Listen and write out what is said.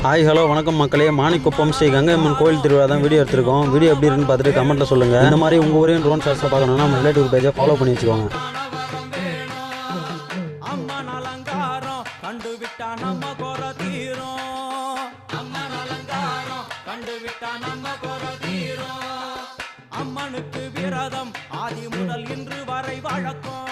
Hi hello வணக்கம் மக்களே. மாணிக்குப்பம் ஸ்ரீ கங்கை அம்மன் கோயில் திருவிழா தான் வீடியோ எடுத்திருக்கோம். வீடியோ எப்படி இருக்குன்னு பார்த்துட்டு கமெண்ட்டில் சொல்லுங்கள். இந்த மாதிரி உங்கள் ஊரையும் ட்ரோன் ஷாட்ஸை பார்க்கணுன்னா நம்ம ரிலேட்டிவ் பேஜை ஃபாலோ பண்ணி வச்சுக்கோங்க. அம்மனுக்கு விரதம் ஆதி முதல் இன்று வரை வழக்கம்.